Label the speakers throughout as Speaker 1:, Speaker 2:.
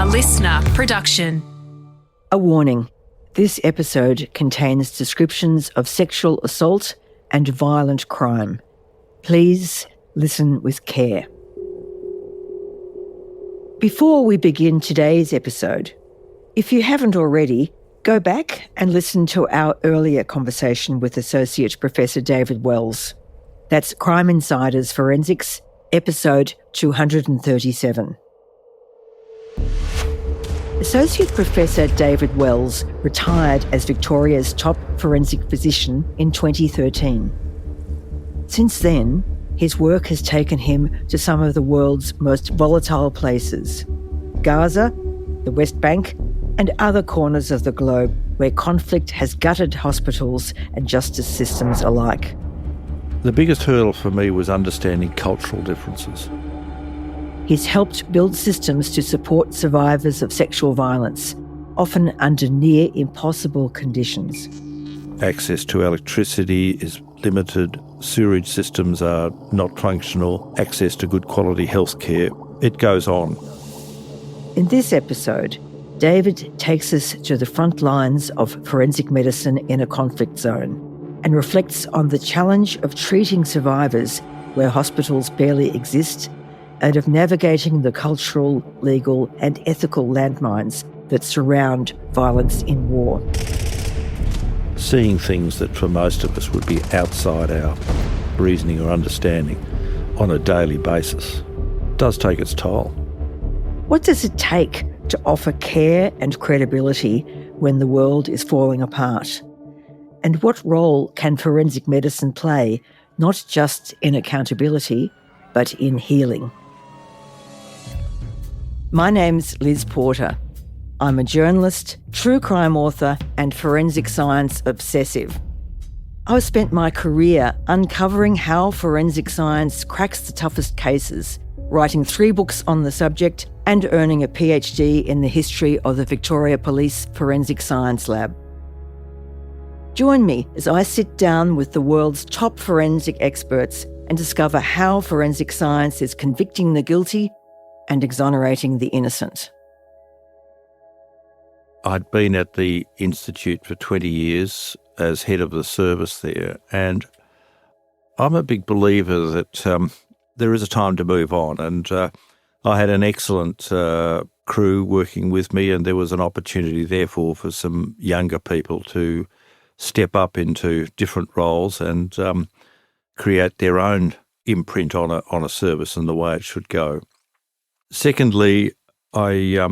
Speaker 1: listener production.
Speaker 2: A warning. This episode contains descriptions of sexual assault and violent crime. Please listen with care. Before we begin today's episode, if you haven't already, go back and listen to our earlier conversation with Associate Professor David Wells. That's Crime Insiders Forensics, episode 237. Associate Professor David Wells retired as Victoria's top forensic physician in 2013. Since then, his work has taken him to some of the world's most volatile places: Gaza, the West Bank, and other corners of the globe where conflict has gutted hospitals and justice systems alike.
Speaker 3: The biggest hurdle for me was understanding cultural differences.
Speaker 2: He's helped build systems to support survivors of sexual violence, often under near impossible conditions.
Speaker 3: Access to electricity is limited, sewerage systems are not functional, access to good quality healthcare. It goes on.
Speaker 2: In this episode, David takes us to the front lines of forensic medicine in a conflict zone and reflects on the challenge of treating survivors where hospitals barely exist and of navigating the cultural, legal and ethical landmines that surround violence in war.
Speaker 3: Seeing things that for most of us would be outside our reasoning or understanding on a daily basis does take its toll.
Speaker 2: What does it take to offer care and credibility when the world is falling apart? And what role can forensic medicine play, not just in accountability, but in healing? My name's Liz Porter. I'm a journalist, true crime author and forensic science obsessive. I've spent my career uncovering how forensic science cracks the toughest cases, writing 3 books on the subject and earning a PhD in the history of the Victoria Police Forensic Science Lab. Join me as I sit down with the world's top forensic experts and discover how forensic science is convicting the guilty and exonerating the innocent.
Speaker 3: I'd been at the Institute for 20 years as head of the service there, and I'm a big believer that there is a time to move on, and I had an excellent crew working with me, and there was an opportunity therefore for some younger people to step up into different roles and create their own imprint on a service and the way it should go. Secondly, I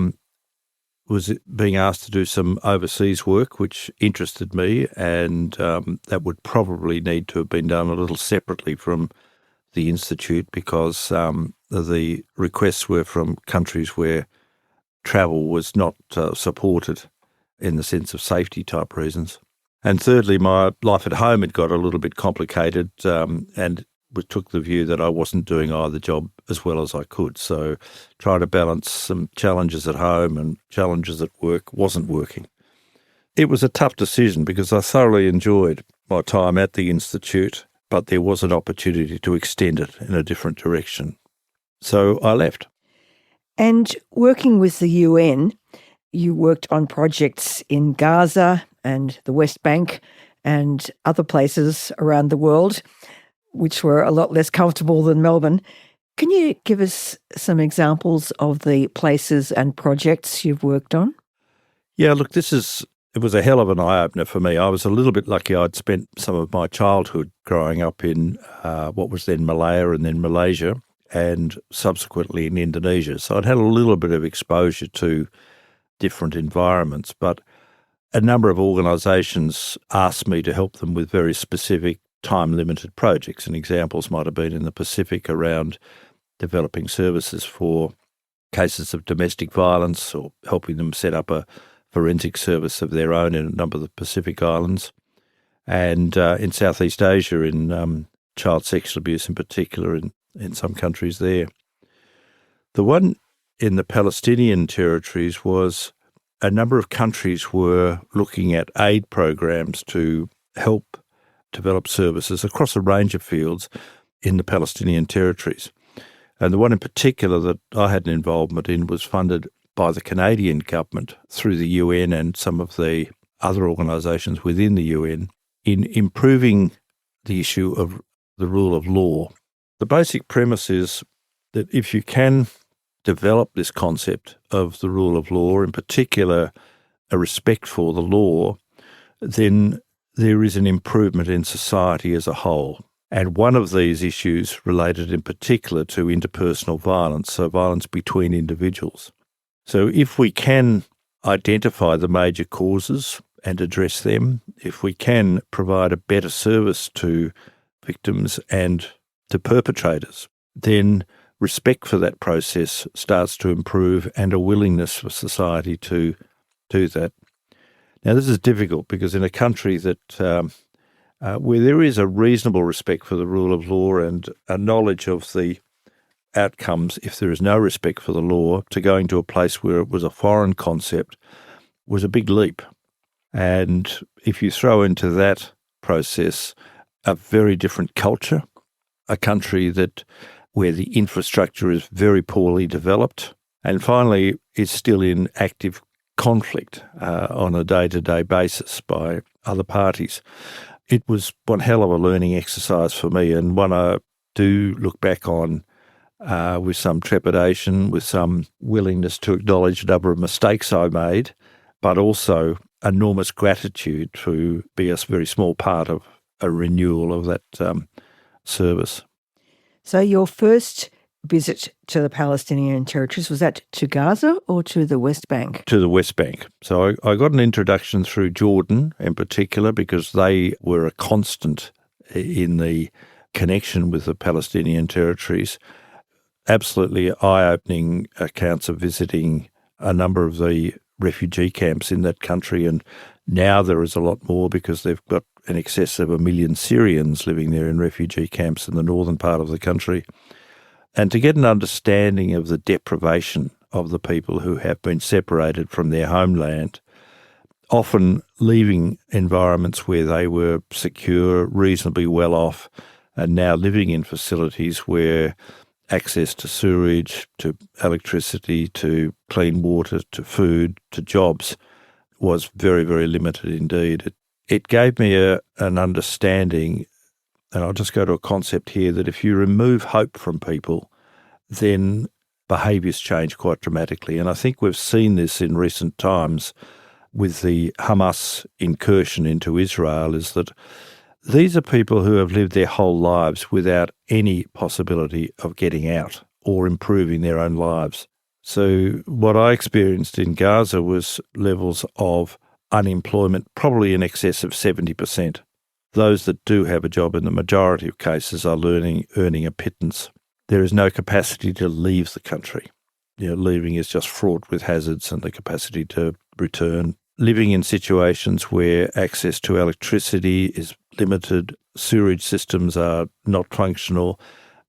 Speaker 3: was being asked to do some overseas work, which interested me, and that would probably need to have been done a little separately from the Institute because the requests were from countries where travel was not supported in the sense of safety type reasons. And thirdly, my life at home had got a little bit complicated and took the view that I wasn't doing either job as well as I could. So trying to balance some challenges at home and challenges at work wasn't working. It was a tough decision because I thoroughly enjoyed my time at the Institute, but there was an opportunity to extend it in a different direction. So I left.
Speaker 2: And working with the UN, you worked on projects in Gaza and the West Bank and other places around the world, which were a lot less comfortable than Melbourne. Can you give us some examples of the places and projects you've worked on?
Speaker 3: Yeah, look, it was a hell of an eye-opener for me. I was a little bit lucky. I'd spent some of my childhood growing up in what was then Malaya and then Malaysia and subsequently in Indonesia. So I'd had a little bit of exposure to different environments, but a number of organisations asked me to help them with very specific time-limited projects, and examples might have been in the Pacific around developing services for cases of domestic violence or helping them set up a forensic service of their own in a number of the Pacific Islands, and in Southeast Asia in child sexual abuse in particular in some countries there. The one in the Palestinian territories was a number of countries were looking at aid programs to help develop services across a range of fields in the Palestinian territories. And the one in particular that I had an involvement in was funded by the Canadian government through the UN and some of the other organisations within the UN in improving the issue of the rule of law. The basic premise is that if you can develop this concept of the rule of law, in particular a respect for the law, then there is an improvement in society as a whole. And one of these issues related in particular to interpersonal violence, so violence between individuals. So if we can identify the major causes and address them, if we can provide a better service to victims and to perpetrators, then respect for that process starts to improve and a willingness for society to do that. Now, this is difficult because in a country that where there is a reasonable respect for the rule of law and a knowledge of the outcomes if there is no respect for the law, to going to a place where it was a foreign concept was a big leap. And if you throw into that process a very different culture, a country where the infrastructure is very poorly developed, and finally is still in active conflict on a day-to-day basis by other parties, it was one hell of a learning exercise for me, and one I do look back on with some trepidation, with some willingness to acknowledge a number of mistakes I made, but also enormous gratitude to be a very small part of a renewal of that service.
Speaker 2: So your first visit to the Palestinian territories, was that to Gaza or to the West Bank?
Speaker 3: To the West Bank. So I got an introduction through Jordan in particular because they were a constant in the connection with the Palestinian territories. Absolutely eye-opening accounts of visiting a number of the refugee camps in that country, and now there is a lot more because they've got in excess of 1 million Syrians living there in refugee camps in the northern part of the country. And to get an understanding of the deprivation of the people who have been separated from their homeland, often leaving environments where they were secure, reasonably well off, and now living in facilities where access to sewage, to electricity, to clean water, to food, to jobs was very, very limited indeed. It gave me an understanding, and I'll just go to a concept here, that if you remove hope from people, then behaviours change quite dramatically. And I think we've seen this in recent times with the Hamas incursion into Israel, is that these are people who have lived their whole lives without any possibility of getting out or improving their own lives. So what I experienced in Gaza was levels of unemployment probably in excess of 70%. Those that do have a job in the majority of cases are earning a pittance. There is no capacity to leave the country. Leaving is just fraught with hazards and the capacity to return. Living in situations where access to electricity is limited, sewerage systems are not functional,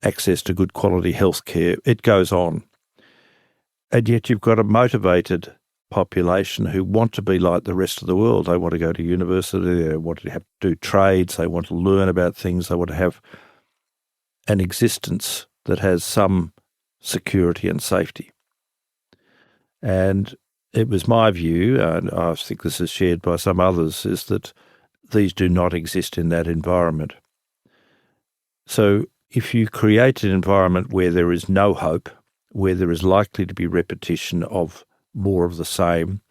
Speaker 3: access to good quality healthcare, it goes on. And yet you've got a motivated population who want to be like the rest of the world. They want to go to university, they want to do trades, they want to learn about things, they want to have an existence that has some security and safety. And it was my view, and I think this is shared by some others, is that these do not exist in that environment. So if you create an environment where there is no hope, where there is likely to be repetition of more of the same,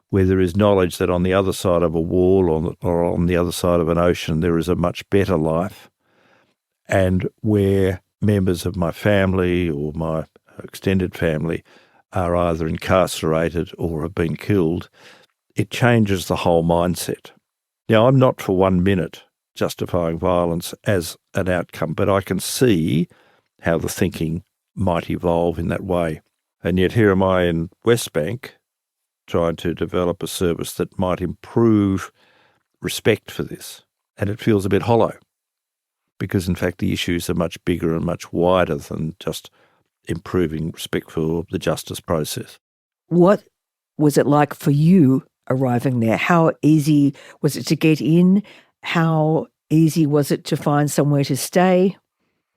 Speaker 3: where there is knowledge that on the other side of a wall or on the other side of an ocean there is a much better life, and where members of my family or my extended family are either incarcerated or have been killed, it changes the whole mindset. Now, I'm not for 1 minute justifying violence as an outcome, but I can see how the thinking might evolve in that way. And yet here am I in West Bank trying to develop a service that might improve respect for this. And it feels a bit hollow because, in fact, the issues are much bigger and much wider than just improving respect for the justice process.
Speaker 2: What was it like for you arriving there? How easy was it to get in? How easy was it to find somewhere to stay?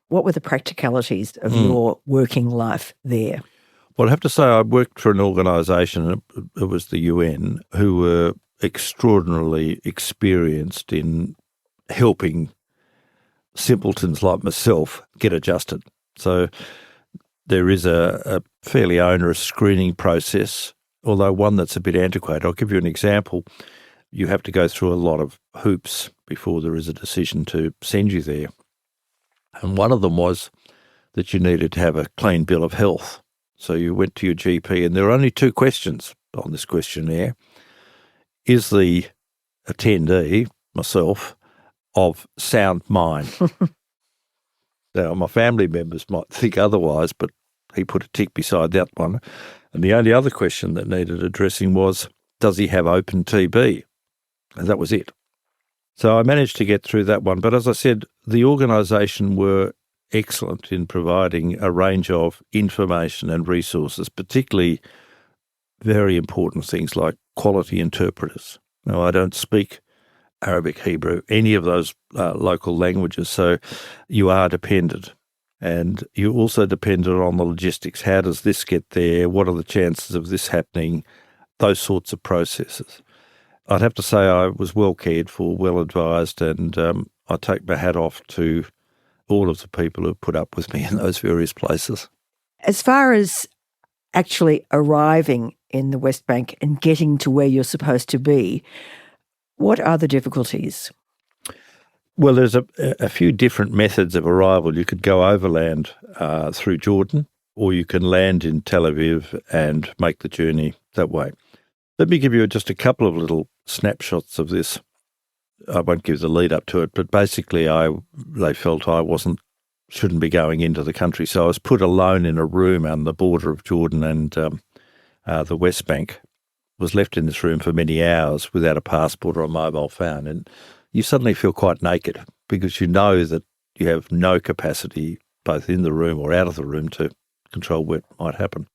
Speaker 2: What were the practicalities of your working life there?
Speaker 3: Well, I have to say I worked for an organisation, it was the UN, who were extraordinarily experienced in helping simpletons like myself get adjusted. So there is a fairly onerous screening process, although one that's a bit antiquated. I'll give you an example. You have to go through a lot of hoops before there is a decision to send you there. And one of them was that you needed to have a clean bill of health. So you went to your GP, and there are only two questions on this questionnaire. Is the attendee, myself, of sound mind? Now, my family members might think otherwise, but he put a tick beside that one. And the only other question that needed addressing was, does he have open TB? And that was it. So I managed to get through that one. But as I said, the organisation were excellent in providing a range of information and resources, particularly very important things like quality interpreters. Now, I don't speak Arabic, Hebrew, any of those local languages, so you are dependent. And you also depended on the logistics. How does this get there? What are the chances of this happening? Those sorts of processes. I'd have to say I was well cared for, well advised, and I take my hat off to all of the people who put up with me in those various places.
Speaker 2: As far as actually arriving in the West Bank and getting to where you're supposed to be, what are the difficulties?
Speaker 3: Well, there's a few different methods of arrival. You could go overland through Jordan, or you can land in Tel Aviv and make the journey that way. Let me give you just a couple of little snapshots of this. I won't give the lead up to it, but basically they felt I shouldn't be going into the country. So I was put alone in a room on the border of Jordan and the West Bank. Was left in this room for many hours without a passport or a mobile phone. And you suddenly feel quite naked because you know that you have no capacity, both in the room or out of the room, to control what might happen.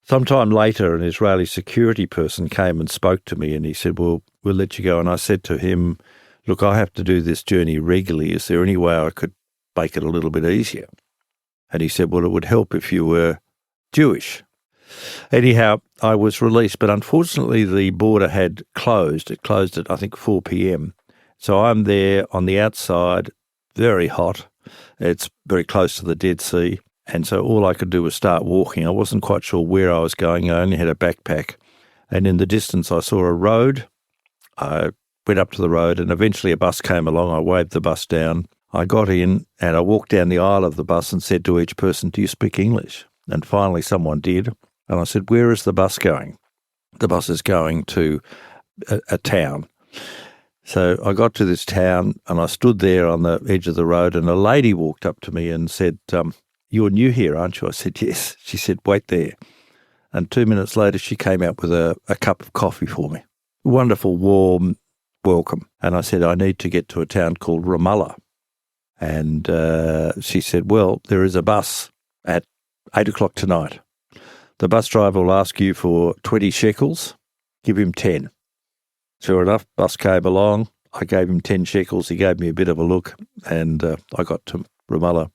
Speaker 3: Sometime later, an Israeli security person came and spoke to me and he said, well, we'll let you go. And I said to him, look, I have to do this journey regularly. Is there any way I could make it a little bit easier? And he said, well, it would help if you were Jewish. Anyhow, I was released, but unfortunately the border had closed. It closed at, I think, 4 p.m. So I'm there on the outside, very hot. It's very close to the Dead Sea. And so all I could do was start walking. I wasn't quite sure where I was going. I only had a backpack. And in the distance, I saw a road. I went up to the road and eventually a bus came along. I waved the bus down. I got in and I walked down the aisle of the bus and said to each person, do you speak English? And finally someone did. And I said, where is the bus going? The bus is going to a town. So I got to this town and I stood there on the edge of the road and a lady walked up to me and said, you're new here, aren't you? I said, yes. She said, wait there. And 2 minutes later, she came out with a cup of coffee for me. Wonderful, warm welcome. And I said, I need to get to a town called Ramallah. And she said, well, there is a bus at 8 o'clock tonight. The bus driver will ask you for 20 shekels. Give him 10. Sure enough, bus came along. I gave him 10 shekels. He gave me a bit of a look, and I got to Ramallah.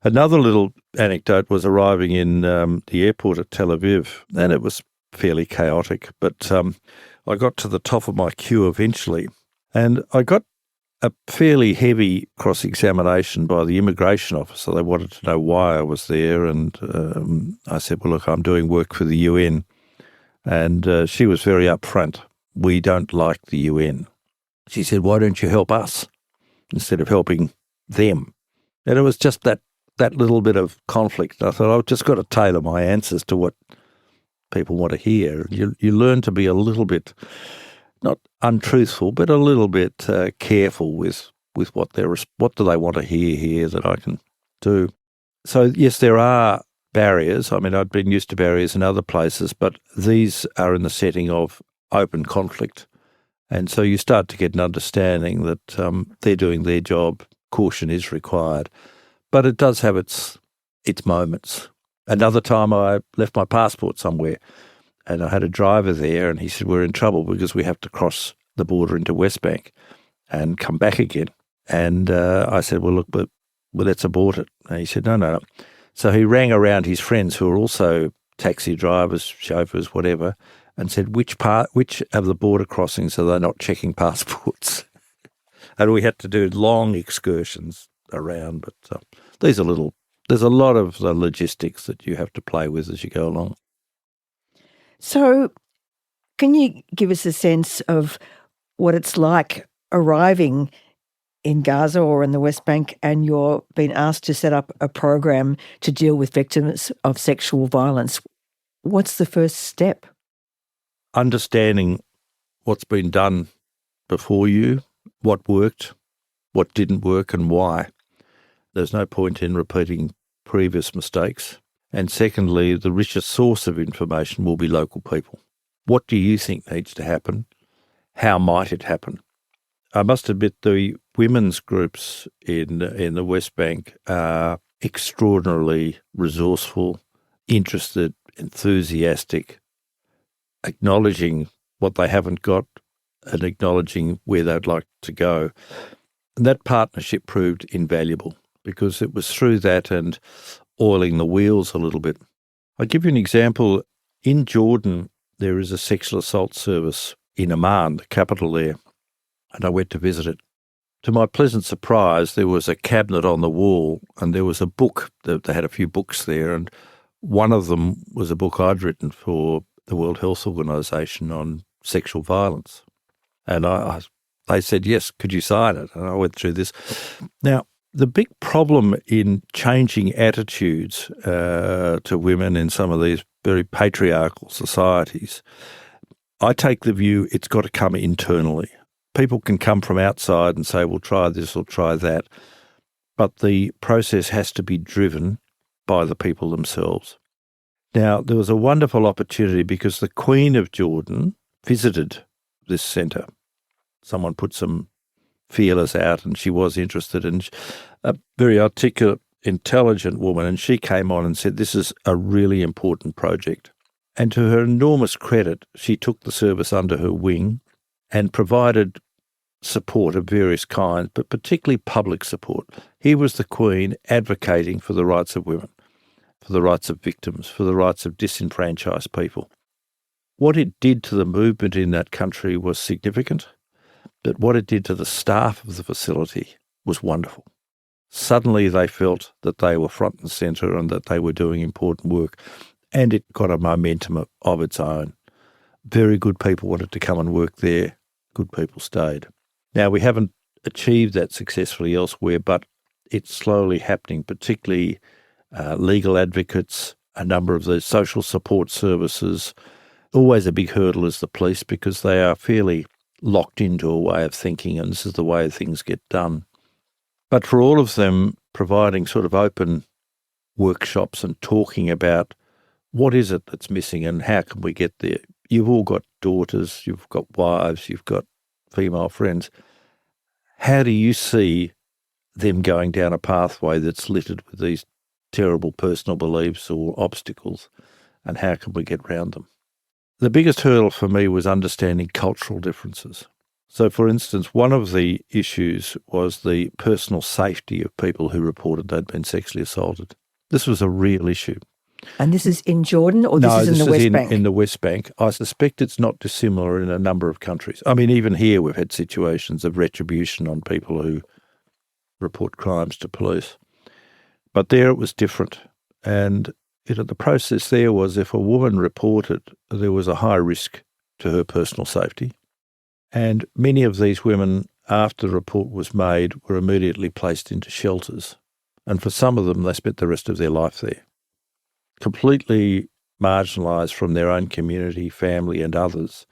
Speaker 3: Another little anecdote was arriving in the airport at Tel Aviv, and it was fairly chaotic. But I got to the top of my queue eventually, and I got a fairly heavy cross-examination by the immigration officer. They wanted to know why I was there, and I said, well, look, I'm doing work for the UN. And she was very upfront. We don't like the UN. She said, why don't you help us instead of helping them? And it was just that little bit of conflict. I thought, I've just got to tailor my answers to what people want to hear. You learn to be a little bit, not untruthful, but a little bit careful with what do they want to hear here that I can do. So, yes, there are barriers. I mean, I'd been used to barriers in other places, but these are in the setting of open conflict. And so you start to get an understanding that they're doing their job, caution is required. But it does have its moments. Another time I left my passport somewhere and I had a driver there and he said, we're in trouble because we have to cross the border into West Bank and come back again. And I said, well, look, but let's abort it. And he said, no. So he rang around his friends who were also taxi drivers, chauffeurs, whatever, and said, which of the border crossings are they not checking passports? And we had to do long excursions around. But there's a lot of the logistics that you have to play with as you go along.
Speaker 2: So can you give us a sense of what it's like arriving in Gaza or in the West Bank and you're being asked to set up a program to deal with victims of sexual violence? What's the first step?
Speaker 3: Understanding what's been done before you, what worked, what didn't work and why. There's no point in repeating previous mistakes. And secondly, the richest source of information will be local people. What do you think needs to happen? How might it happen? I must admit the women's groups in the West Bank are extraordinarily resourceful, interested, enthusiastic, acknowledging what they haven't got and acknowledging where they'd like to go. And that partnership proved invaluable because it was through that and oiling the wheels a little bit. I'll give you an example. In Jordan, there is a sexual assault service in Amman, the capital there, and I went to visit it. To my pleasant surprise, there was a cabinet on the wall and there was a book. They had a few books there, and one of them was a book I'd written for the World Health Organization on sexual violence. And they said, yes, could you sign it? And I went through this. Now, the big problem in changing attitudes to women in some of these very patriarchal societies, I take the view it's got to come internally. People can come from outside and say, well, try this or try that, but the process has to be driven by the people themselves. Now, there was a wonderful opportunity because the Queen of Jordan visited this centre. Someone put some feelers out and she was interested, and a very articulate, intelligent woman, and she came on and said, this is a really important project. And to her enormous credit, she took the service under her wing and provided support of various kinds, but particularly public support. Here was the Queen advocating for the rights of women, for the rights of victims, for the rights of disenfranchised people. What it did to the movement in that country was significant, but what it did to the staff of the facility was wonderful. Suddenly they felt that they were front and centre and that they were doing important work, and it got a momentum of its own. Very good people wanted to come and work there. Good people stayed. Now, we haven't achieved that successfully elsewhere, but it's slowly happening, particularly legal advocates, a number of the social support services. Always a big hurdle is the police because they are fairly locked into a way of thinking, and this is the way things get done. But for all of them, providing sort of open workshops and talking about what is it that's missing and how can we get there. You've all got daughters, you've got wives, you've got female friends. How do you see them going down a pathway that's littered with these terrible personal beliefs or obstacles, and how can we get around them? The biggest hurdle for me was understanding cultural differences. So, for instance, one of the issues was the personal safety of people who reported they'd been sexually assaulted. This was a real issue.
Speaker 2: And this is in Jordan or this is in the West Bank?
Speaker 3: In the West Bank. I suspect it's not dissimilar in a number of countries. I mean, even here we've had situations of retribution on people who report crimes to police. But there it was different. And the process there was if a woman reported, there was a high risk to her personal safety. And many of these women, after the report was made, were immediately placed into shelters. And for some of them, they spent the rest of their life there. Completely marginalised from their own community, family and others,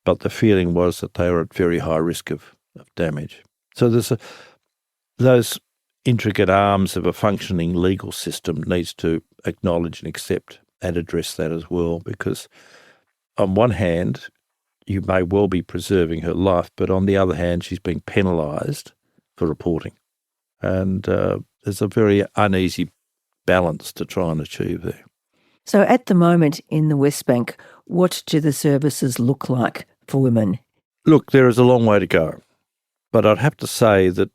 Speaker 3: but the feeling was that they were at very high risk of damage. So there's those intricate arms of a functioning legal system needs to acknowledge and accept and address that as well, because on one hand, you may well be preserving her life, but on the other hand, she's being penalised for reporting. And there's a very uneasy balance to try and achieve there.
Speaker 2: So at the moment in the West Bank, what do the services look like for women?
Speaker 3: Look, there is a long way to go, but I'd have to say that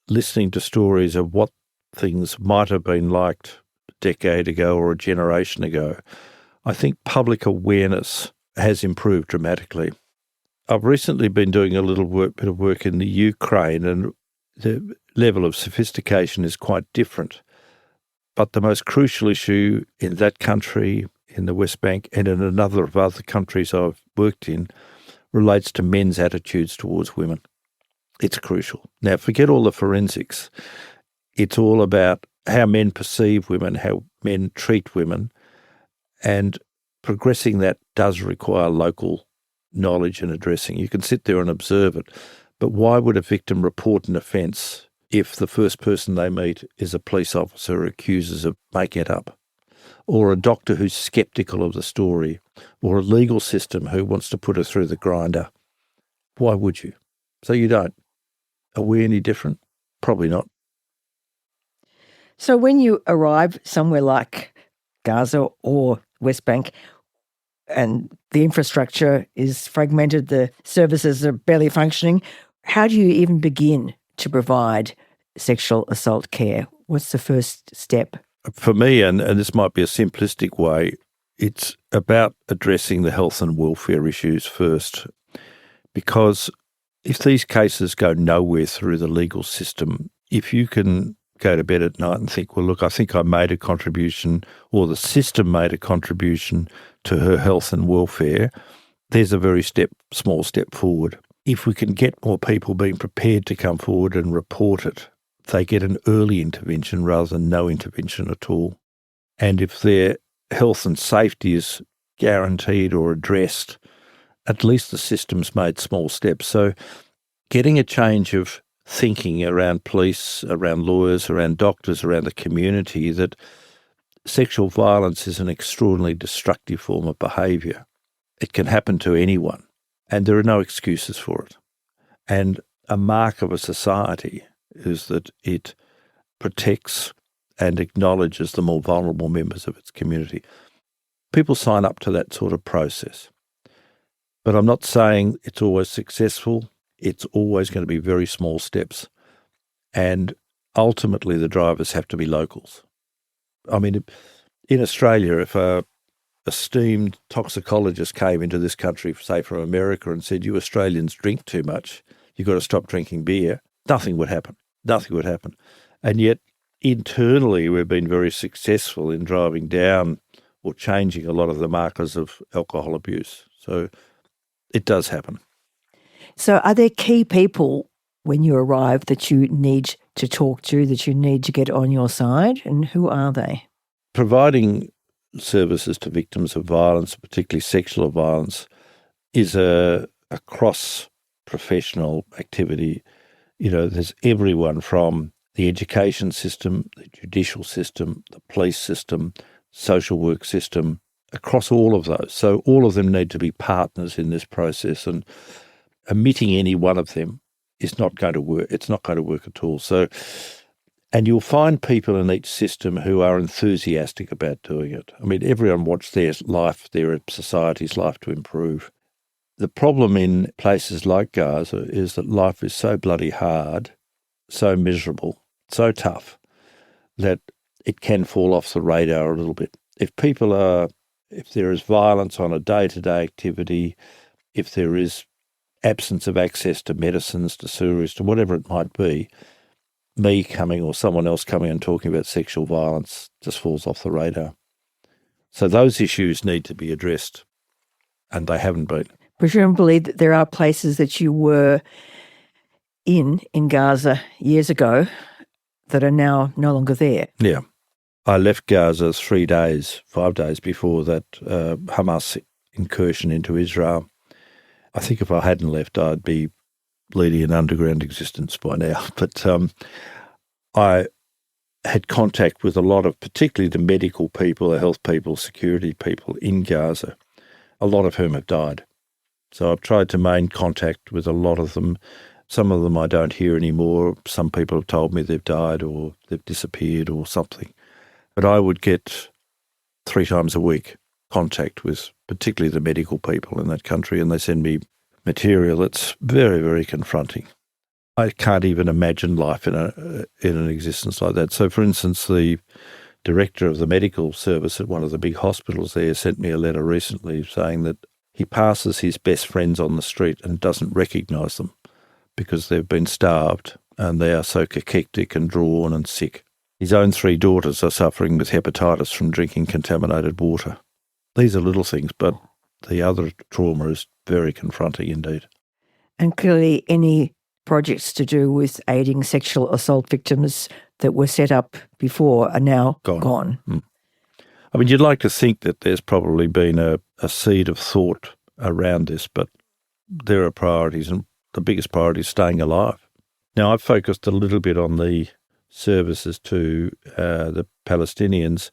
Speaker 3: listening to stories of what things might have been like decade ago or a generation ago. I think public awareness has improved dramatically. I've recently been doing a bit of work in the Ukraine, and the level of sophistication is quite different. But the most crucial issue in that country, in the West Bank, and in a number of other countries I've worked in, relates to men's attitudes towards women. It's crucial. Now, forget all the forensics. It's all about how men perceive women, how men treat women, and progressing that does require local knowledge and addressing. You can sit there and observe it, but why would a victim report an offence if the first person they meet is a police officer who accuses of making it up, or a doctor who's sceptical of the story, or a legal system who wants to put her through the grinder? Why would you? So you don't. Are we any different? Probably not.
Speaker 2: So when you arrive somewhere like Gaza or West Bank and the infrastructure is fragmented, the services are barely functioning, how do you even begin to provide sexual assault care? What's the first step?
Speaker 3: For me, and this might be a simplistic way, it's about addressing the health and welfare issues first. Because if these cases go nowhere through the legal system, if you can go to bed at night and think, well, look, I think I made a contribution, or the system made a contribution to her health and welfare, there's a very small step forward. If we can get more people being prepared to come forward and report it, they get an early intervention rather than no intervention at all. And if their health and safety is guaranteed or addressed, at least the system's made small steps. So getting a change of thinking around police, around lawyers, around doctors, around the community, that sexual violence is an extraordinarily destructive form of behaviour. It can happen to anyone, and there are no excuses for it. And a mark of a society is that it protects and acknowledges the more vulnerable members of its community. People sign up to that sort of process. But I'm not saying it's always successful. It's always going to be very small steps. And ultimately, the drivers have to be locals. I mean, in Australia, if a esteemed toxicologist came into this country, say from America, and said, you Australians drink too much, you've got to stop drinking beer, nothing would happen. Nothing would happen. And yet, internally, we've been very successful in driving down or changing a lot of the markers of alcohol abuse. So it does happen.
Speaker 2: So are there key people when you arrive that you need to talk to, that you need to get on your side? And who are they?
Speaker 3: Providing services to victims of violence, particularly sexual violence, is a cross-professional activity. You know, there's everyone from the education system, the judicial system, the police system, social work system, across all of those. So all of them need to be partners in this process, and omitting any one of them is not going to work. It's not going to work at all. So, and you'll find people in each system who are enthusiastic about doing it. I mean, everyone wants their society's life to improve. The problem in places like Gaza is that life is so bloody hard, so miserable, so tough, that it can fall off the radar a little bit. If there is violence on a day-to-day activity, if there is absence of access to medicines, to sewerage, to whatever it might be, me coming or someone else coming and talking about sexual violence just falls off the radar. So those issues need to be addressed, and they haven't been.
Speaker 2: Presumably there are places that you were in Gaza years ago that are now no longer there.
Speaker 3: Yeah. I left Gaza 5 days before that Hamas incursion into Israel. I think if I hadn't left, I'd be leading an underground existence by now. But I had contact with a lot of, particularly the medical people, the health people, security people in Gaza, a lot of whom have died. So I've tried to maintain contact with a lot of them. Some of them I don't hear anymore. Some people have told me they've died or they've disappeared or something. But I would get 3 times a week contact with particularly the medical people in that country, and they send me material that's very, very confronting. I can't even imagine life in an existence like that. So, for instance, the director of the medical service at one of the big hospitals there sent me a letter recently saying that he passes his best friends on the street and doesn't recognise them because they've been starved and they are so cachectic and drawn and sick. His own 3 daughters are suffering with hepatitis from drinking contaminated water. These are little things, but the other trauma is very confronting indeed.
Speaker 2: And clearly any projects to do with aiding sexual assault victims that were set up before are now gone.
Speaker 3: I mean, you'd like to think that there's probably been a seed of thought around this, but there are priorities, and the biggest priority is staying alive. Now, I've focused a little bit on the services to the Palestinians.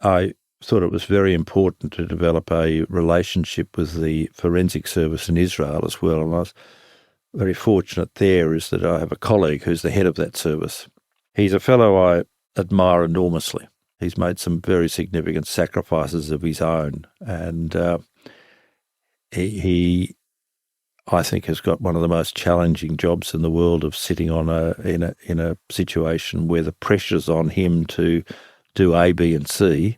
Speaker 3: I thought it was very important to develop a relationship with the forensic service in Israel as well, and I was very fortunate there is that I have a colleague who's the head of that service. He's a fellow I admire enormously. He's made some very significant sacrifices of his own, and he I think, has got one of the most challenging jobs in the world of sitting on in a situation where the pressure's on him to do A, B, and C,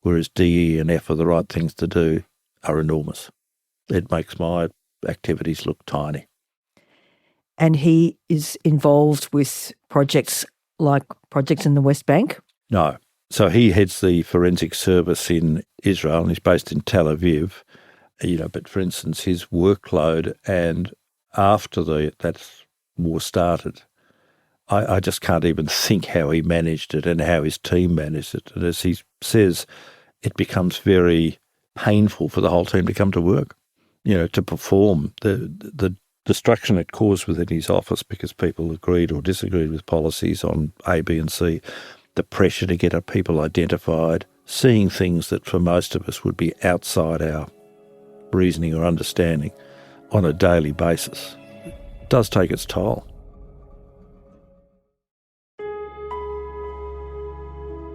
Speaker 3: whereas D, E, and F are the right things to do, are enormous. It makes my activities look tiny.
Speaker 2: And he is involved with projects like projects in the West Bank?
Speaker 3: No. So he heads the forensic service in Israel, and he's based in Tel Aviv. But for instance, his workload, and after that war started, I just can't even think how he managed it and how his team managed it. And as he says, it becomes very painful for the whole team to come to work, to perform the destruction it caused within his office because people agreed or disagreed with policies on A, B, and C, the pressure to get our people identified, seeing things that for most of us would be outside our reasoning or understanding on a daily basis. It does take its toll.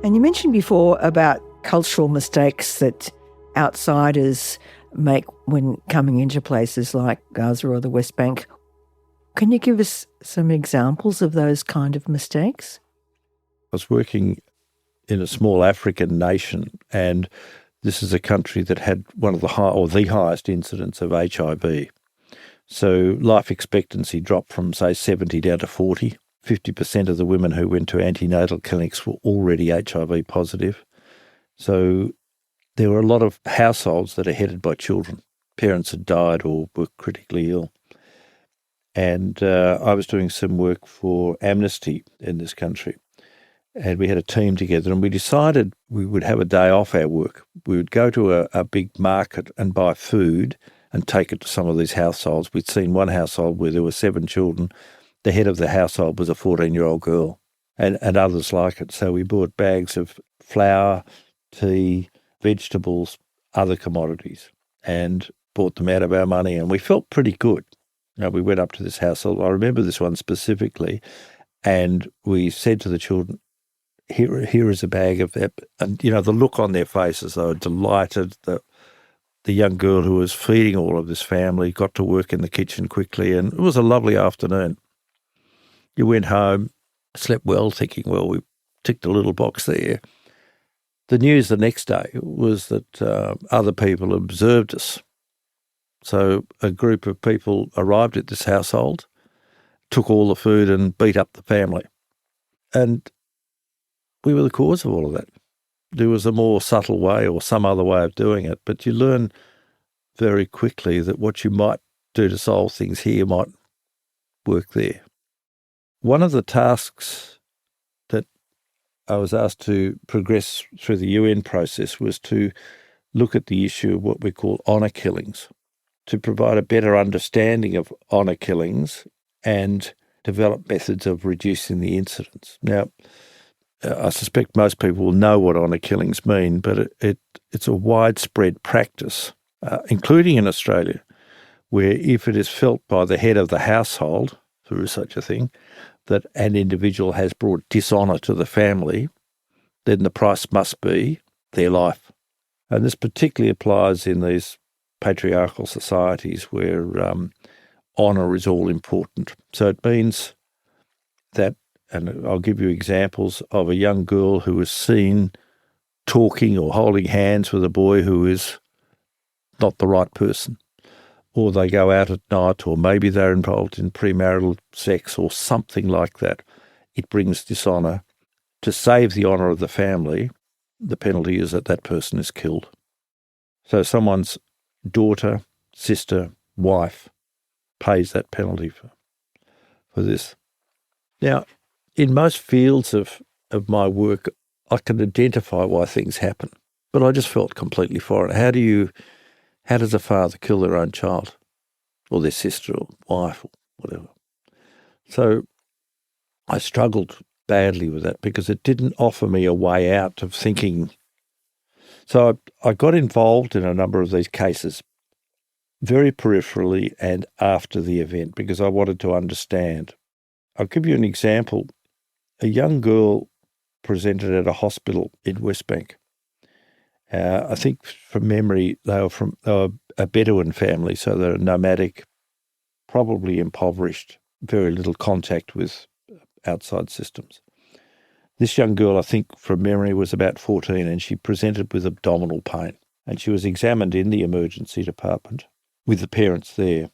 Speaker 2: And you mentioned before about cultural mistakes that outsiders make when coming into places like Gaza or the West Bank. Can you give us some examples of those kind of mistakes?
Speaker 3: I was working in a small African nation, and this is a country that had one of the highest incidence of HIV. So life expectancy dropped from, say, 70 down to 40. 50% of the women who went to antenatal clinics were already HIV positive. So there were a lot of households that are headed by children. Parents had died or were critically ill. And I was doing some work for Amnesty in this country. And we had a team together, and we decided we would have a day off our work. We would go to a big market and buy food and take it to some of these households. We'd seen one household where there were 7 children. The head of the household was a 14-year-old girl, and others like it. So we bought bags of flour, tea, vegetables, other commodities, and bought them out of our money, and we felt pretty good. We went up to this household. I remember this one specifically, and we said to the children, Here is a bag of that. And, the look on their faces, they were delighted. The young girl who was feeding all of this family got to work in the kitchen quickly, and it was a lovely afternoon. You went home, slept well, thinking, well, we ticked a little box there. The news the next day was that other people observed us. So a group of people arrived at this household, took all the food and beat up the family. And we were the cause of all of that. There was a more subtle way or some other way of doing it, but you learn very quickly that what you might do to solve things here might work there. One of the tasks that I was asked to progress through the UN process was to look at the issue of what we call honour killings, to provide a better understanding of honour killings and develop methods of reducing the incidence. Now, I suspect most people will know what honour killings mean, but it's a widespread practice, including in Australia, where if it is felt by the head of the household, there is such a thing, that an individual has brought dishonour to the family, then the price must be their life. And this particularly applies in these patriarchal societies where honour is all important. So it means that and I'll give you examples of a young girl who was seen talking or holding hands with a boy who is not the right person, or they go out at night, or maybe they're involved in premarital sex or something like that. It brings dishonour. To save the honour of the family, the penalty is that that person is killed. So someone's daughter, sister, wife pays that penalty for this. Now, in most fields of my work, I can identify why things happen, but I just felt completely foreign. How does a father kill their own child or their sister or wife or whatever? So I struggled badly with that because it didn't offer me a way out of thinking. So I got involved in a number of these cases very peripherally and after the event because I wanted to understand. I'll give you an example. A young girl presented at a hospital in Westbank. I think from memory, they were a Bedouin family, so they're nomadic, probably impoverished, very little contact with outside systems. This young girl, I think from memory, was about 14 and she presented with abdominal pain. And she was examined in the emergency department with the parents there.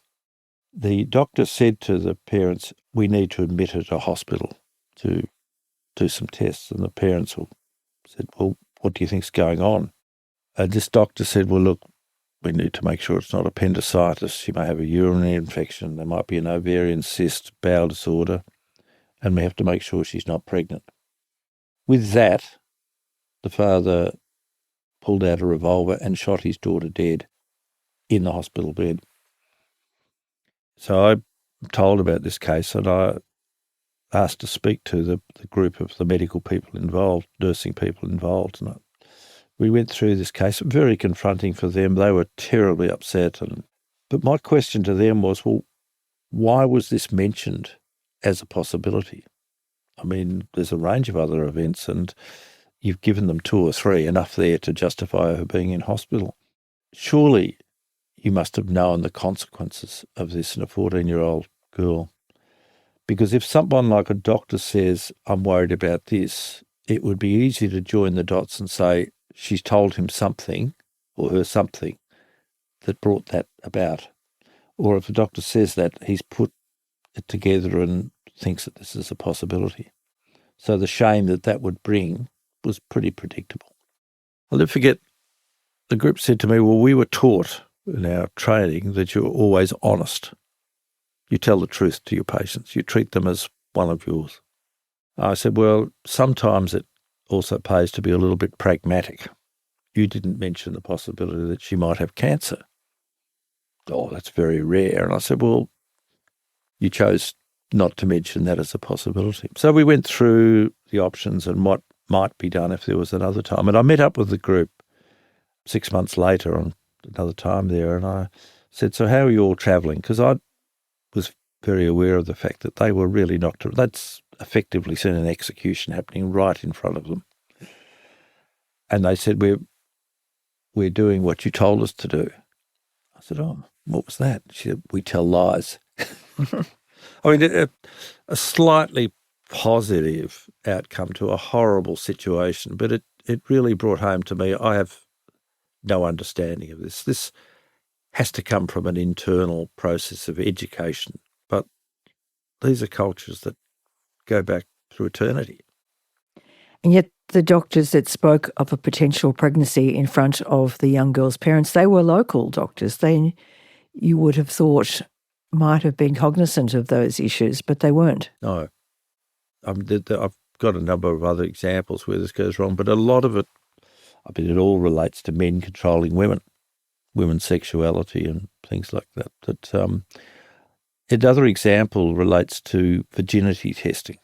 Speaker 3: The doctor said to the parents, we need to admit her to hospital to do some tests. And the parents said, well, what do you think's going on? And this doctor said, well, look, we need to make sure it's not appendicitis. She may have a urinary infection. There might be an ovarian cyst, bowel disorder, and we have to make sure she's not pregnant. With that, the father pulled out a revolver and shot his daughter dead in the hospital bed. So I'm told about this case and I asked to speak to the group of the medical people involved, nursing people involved. And we went through this case, very confronting for them. They were terribly upset. But my question to them was, well, why was this mentioned as a possibility? I mean, there's a range of other events and you've given them 2 or 3, enough there to justify her being in hospital. Surely you must have known the consequences of this in a 14-year-old girl. Because if someone like a doctor says, I'm worried about this, it would be easy to join the dots and say she's told him something or her something that brought that about. Or if a doctor says that, he's put it together and thinks that this is a possibility. So the shame that would bring was pretty predictable. I'll never forget, the group said to me, well, we were taught in our training that you're always honest. You tell the truth to your patients. You treat them as one of yours. I said, well, sometimes it also pays to be a little bit pragmatic. You didn't mention the possibility that she might have cancer. Oh, that's very rare. And I said, well, you chose not to mention that as a possibility. So we went through the options and what might be done if there was another time. And I met up with the group 6 months later on another time there, and I said, so how are you all travelling? Because I was very aware of the fact that they were really not. That's effectively seen an execution happening right in front of them. And they said, we're doing what you told us to do. I said, oh, what was that? She said, we tell lies. I mean, a slightly positive outcome to a horrible situation, but it really brought home to me, I have no understanding of this. This has to come from an internal process of education, but these are cultures that go back through eternity.
Speaker 2: And yet the doctors that spoke of a potential pregnancy in front of the young girl's parents, they were local doctors. You would have thought might have been cognizant of those issues, but they weren't.
Speaker 3: No. I've got a number of other examples where this goes wrong, but a lot of it, I mean, it all relates to men controlling women, women's sexuality and things like that. Another example relates to virginity testing.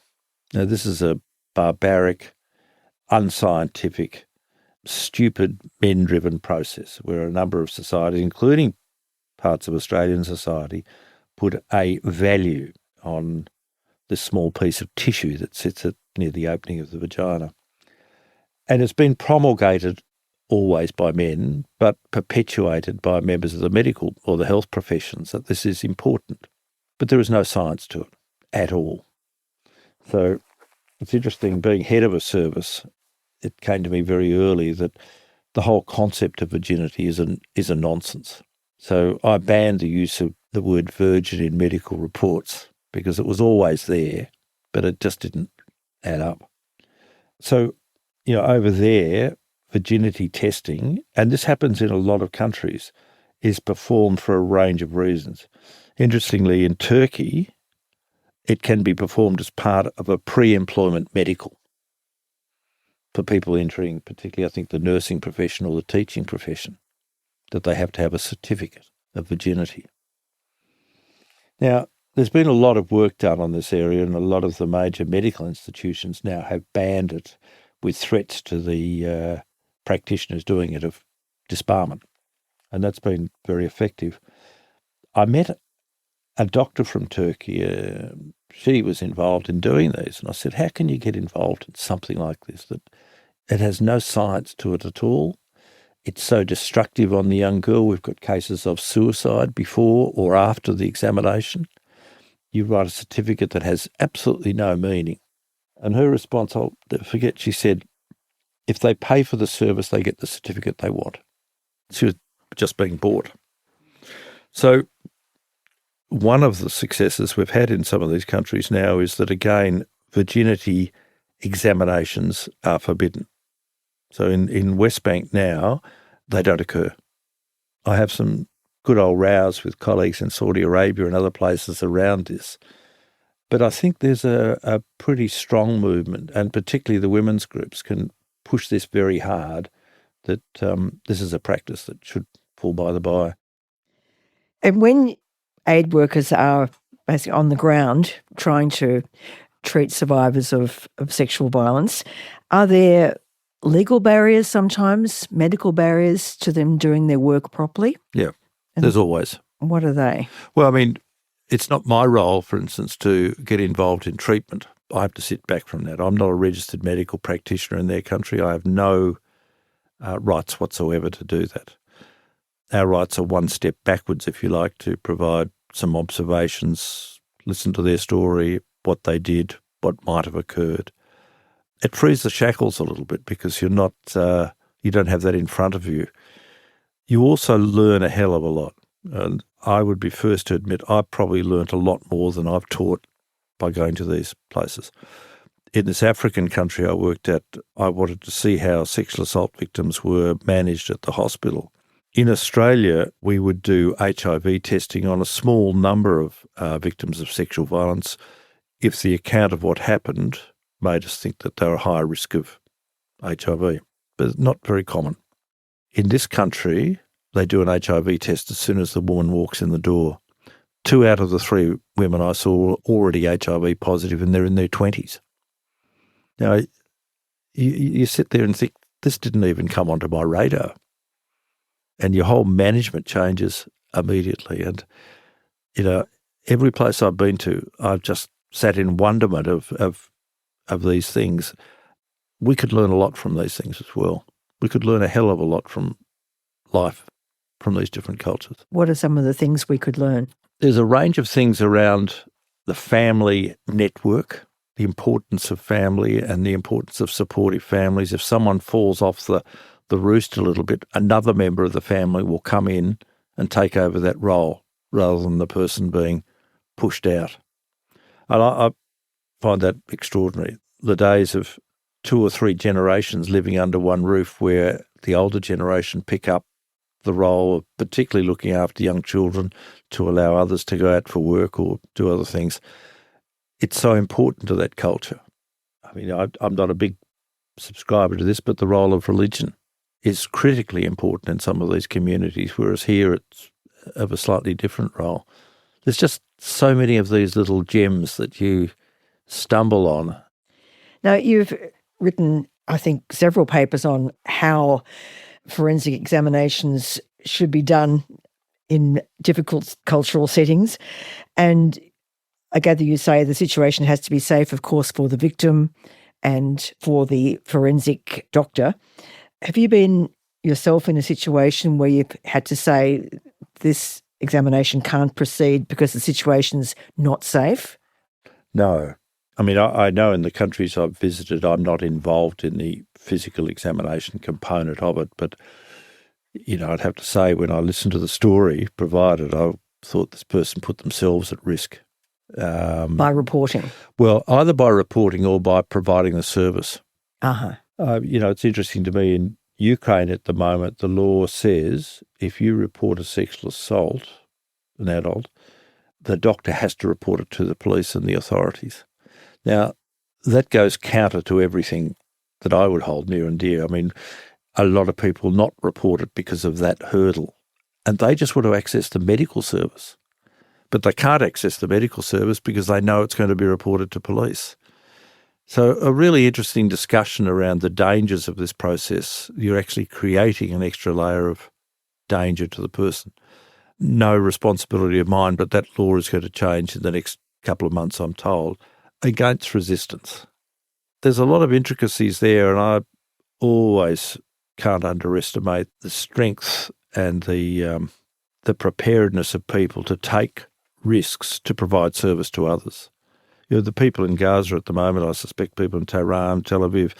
Speaker 3: Now, this is a barbaric, unscientific, stupid, men-driven process where a number of societies, including parts of Australian society, put a value on this small piece of tissue that sits near the opening of the vagina. And it's been promulgated always by men, but perpetuated by members of the medical or the health professions that this is important. But there is no science to it at all. So It's interesting, being head of a service, it came to me very early that the whole concept of virginity is a nonsense. So I banned the use of the word virgin in medical reports because it was always there, but it just didn't add up. So, over there, virginity testing, and this happens in a lot of countries, is performed for a range of reasons. Interestingly, in Turkey, it can be performed as part of a pre-employment medical for people entering, particularly, I think, the nursing profession or the teaching profession, that they have to have a certificate of virginity. Now, there's been a lot of work done on this area, and a lot of the major medical institutions now have banned it with threats to the practitioners doing it of disbarment. And that's been very effective. I met a doctor from Turkey. She was involved in doing these. And I said, how can you get involved in something like this that it has no science to it at all? It's so destructive on the young girl. We've got cases of suicide before or after the examination. You write a certificate that has absolutely no meaning. And her response, I'll never forget, she said, if they pay for the service, they get the certificate they want. She was just being bought. So one of the successes we've had in some of these countries now is that, again, virginity examinations are forbidden. So in West Bank now, they don't occur. I have some good old rows with colleagues in Saudi Arabia and other places around this. But I think there's a pretty strong movement, and particularly the women's groups can push this very hard, that this is a practice that should fall by the by.
Speaker 2: And when aid workers are basically on the ground trying to treat survivors of sexual violence, are there legal barriers sometimes, medical barriers to them doing their work properly?
Speaker 3: Yeah, there's always.
Speaker 2: What are they?
Speaker 3: Well, I mean, it's not my role, for instance, to get involved in treatment. I have to sit back from that. I'm not a registered medical practitioner in their country. I have no rights whatsoever to do that. Our rights are one step backwards, if you like, to provide some observations, listen to their story, what they did, what might have occurred. It frees the shackles a little bit because you don't have that in front of you. You also learn a hell of a lot. And I would be first to admit I probably learnt a lot more than I've taught by going to these places. In this African country I worked at, I wanted to see how sexual assault victims were managed at the hospital. In Australia, we would do HIV testing on a small number of victims of sexual violence if the account of what happened made us think that they were a higher risk of HIV, but not very common. In this country, they do an HIV test as soon as the woman walks in the door. 2 out of the 3 women I saw were already HIV positive, and they're in their 20s. Now, you sit there and think, this didn't even come onto my radar. And your whole management changes immediately. And, every place I've been to, I've just sat in wonderment of these things. We could learn a lot from these things as well. We could learn a hell of a lot from life, from these different cultures.
Speaker 2: What are some of the things we could learn?
Speaker 3: There's a range of things around the family network, the importance of family and the importance of supportive families. If someone falls off the roost a little bit, another member of the family will come in and take over that role rather than the person being pushed out. And I find that extraordinary. The days of 2 or 3 generations living under one roof where the older generation pick up the role of particularly looking after young children to allow others to go out for work or do other things. It's so important to that culture. I mean, I'm not a big subscriber to this, but the role of religion is critically important in some of these communities, whereas here it's of a slightly different role. There's just so many of these little gems that you stumble on.
Speaker 2: Now, you've written, I think, several papers on how forensic examinations should be done in difficult cultural settings. And I gather you say the situation has to be safe, of course, for the victim and for the forensic doctor. Have you been yourself in a situation where you've had to say this examination can't proceed because the situation's not safe?
Speaker 3: No. I mean, I know in the countries I've visited, I'm not involved in the physical examination component of it, but, I'd have to say when I listened to the story provided, I thought this person put themselves at risk.
Speaker 2: By reporting?
Speaker 3: Well, either by reporting or by providing the service.
Speaker 2: Uh-huh.
Speaker 3: It's interesting to me in Ukraine at the moment, the law says if you report a sexual assault, an adult, the doctor has to report it to the police and the authorities. Now, that goes counter to everything that I would hold near and dear. I mean, a lot of people not report it because of that hurdle, and they just want to access the medical service. But they can't access the medical service because they know it's going to be reported to police. So a really interesting discussion around the dangers of this process. You're actually creating an extra layer of danger to the person. No responsibility of mine, but that law is going to change in the next couple of months, I'm told, against resistance. There's a lot of intricacies there, and I always can't underestimate the strength and the preparedness of people to take risks to provide service to others. The people in Gaza at the moment, I suspect people in Tehran, Tel Aviv,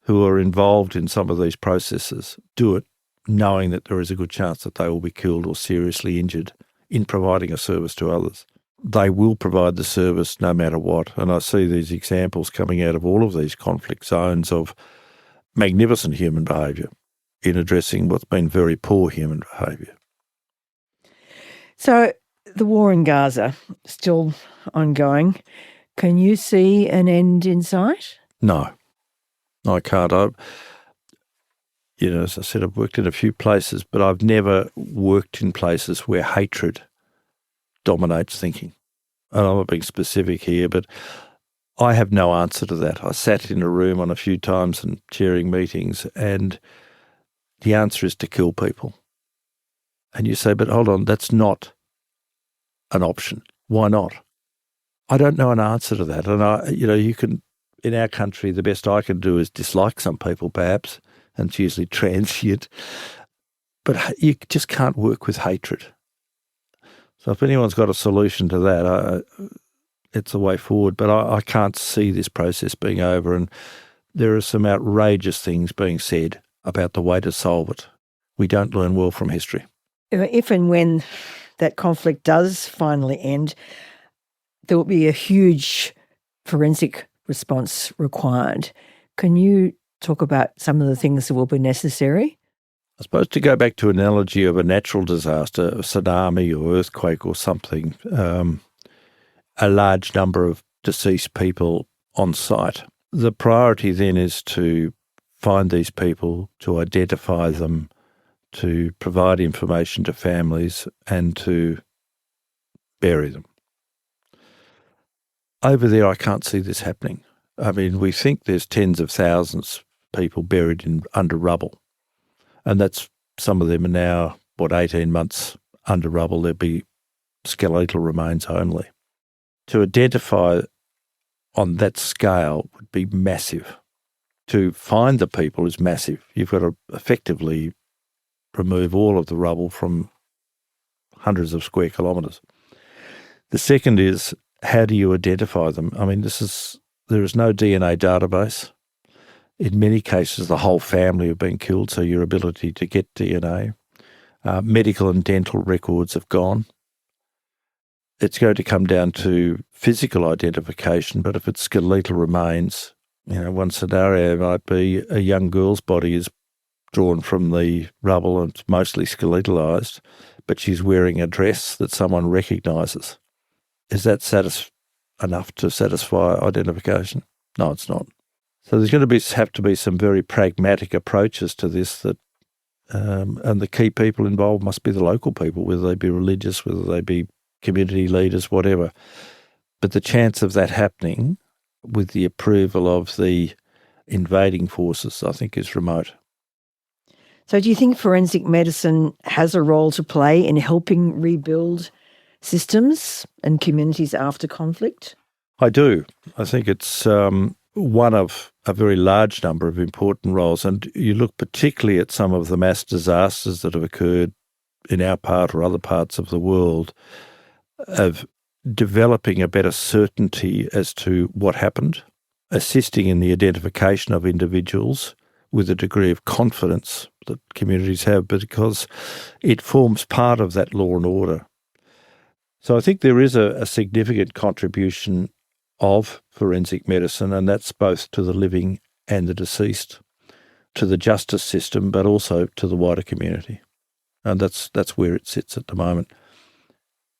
Speaker 3: who are involved in some of these processes, do it knowing that there is a good chance that they will be killed or seriously injured in providing a service to others. They will provide the service no matter what. And I see these examples coming out of all of these conflict zones of magnificent human behaviour in addressing what's been very poor human behaviour.
Speaker 2: So the war in Gaza, still ongoing. Can you see an end in sight?
Speaker 3: No, I can't. As I said, I've worked in a few places, but I've never worked in places where hatred dominates thinking. And I'm not being specific here, but I have no answer to that. I sat in a room on a few times and chairing meetings, and the answer is to kill people. And you say, but hold on, that's not an option. Why not? I don't know an answer to that. And you can, in our country, the best I can do is dislike some people perhaps, and it's usually transient. But you just can't work with hatred. So if anyone's got a solution to that, it's a way forward. But I can't see this process being over. And there are some outrageous things being said about the way to solve it. We don't learn well from history.
Speaker 2: If and when that conflict does finally end, there will be a huge forensic response required. Can you talk about some of the things that will be necessary?
Speaker 3: I suppose to go back to an analogy of a natural disaster, a tsunami or earthquake or something, a large number of deceased people on site. The priority then is to find these people, to identify them, to provide information to families and to bury them. Over there, I can't see this happening. I mean, we think there's tens of thousands of people buried under rubble. And that's, some of them are now, 18 months under rubble. There'd be skeletal remains only. To identify on that scale would be massive. To find the people is massive. You've got to effectively remove all of the rubble from hundreds of square kilometres. The second is, how do you identify them? I mean, there is no DNA database. In many cases, the whole family have been killed, so your ability to get DNA. Medical and dental records have gone. It's going to come down to physical identification, but if it's skeletal remains, one scenario might be a young girl's body is drawn from the rubble and it's mostly skeletalised, but she's wearing a dress that someone recognises. Is that enough to satisfy identification? No, it's not. So there's going to have to be some very pragmatic approaches to this and the key people involved must be the local people, whether they be religious, whether they be community leaders, whatever. But the chance of that happening with the approval of the invading forces, I think, is remote.
Speaker 2: So do you think forensic medicine has a role to play in helping rebuild systems and communities after conflict?
Speaker 3: I do. I think it's one of a very large number of important roles. And you look particularly at some of the mass disasters that have occurred in our part or other parts of the world, have developing a better certainty as to what happened, assisting in the identification of individuals with a degree of confidence that communities have, because it forms part of that law and order. So I think there is a significant contribution of forensic medicine, and that's both to the living and the deceased, to the justice system, but also to the wider community. And that's where it sits at the moment.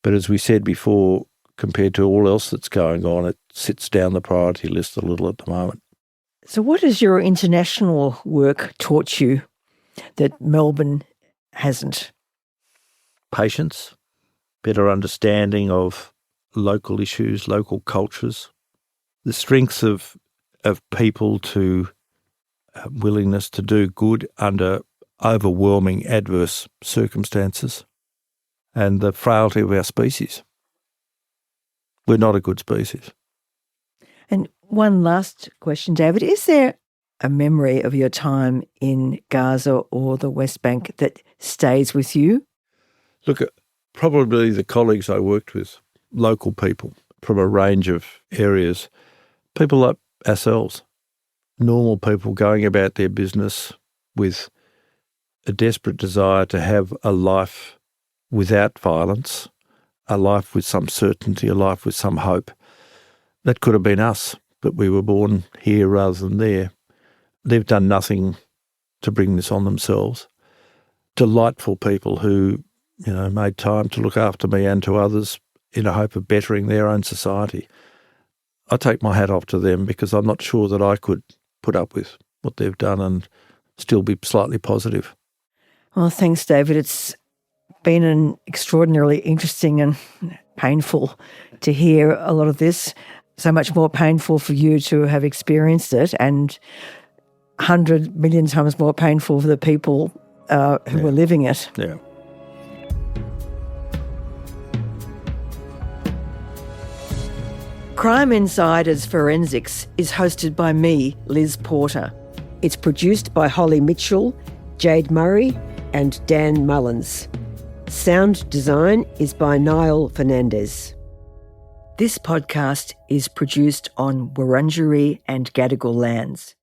Speaker 3: But as we said before, compared to all else that's going on, it sits down the priority list a little at the moment.
Speaker 2: So what has your international work taught you that Melbourne hasn't?
Speaker 3: Patience, better understanding of local issues, local cultures, the strength of people to willingness to do good under overwhelming adverse circumstances, and the frailty of our species. We're not a good species.
Speaker 2: And one last question, David. Is there a memory of your time in Gaza or the West Bank that stays with you?
Speaker 3: Look, probably the colleagues I worked with, local people from a range of areas, people like ourselves, normal people going about their business with a desperate desire to have a life without violence, a life with some certainty, a life with some hope. That could have been us, but we were born here rather than there. They've done nothing to bring this on themselves. Delightful people who, made time to look after me and to others in a hope of bettering their own society. I take my hat off to them because I'm not sure that I could put up with what they've done and still be slightly positive.
Speaker 2: Well, thanks, David. It's been an extraordinarily interesting and painful to hear a lot of this. So much more painful for you to have experienced it, and 100 million times more painful for the people who were living it.
Speaker 3: Yeah.
Speaker 2: Crime Insiders Forensics is hosted by me, Liz Porter. It's produced by Holly Mitchell, Jade Murray and Dan Mullins. Sound design is by Niall Fernandez. This podcast is produced on Wurundjeri and Gadigal lands.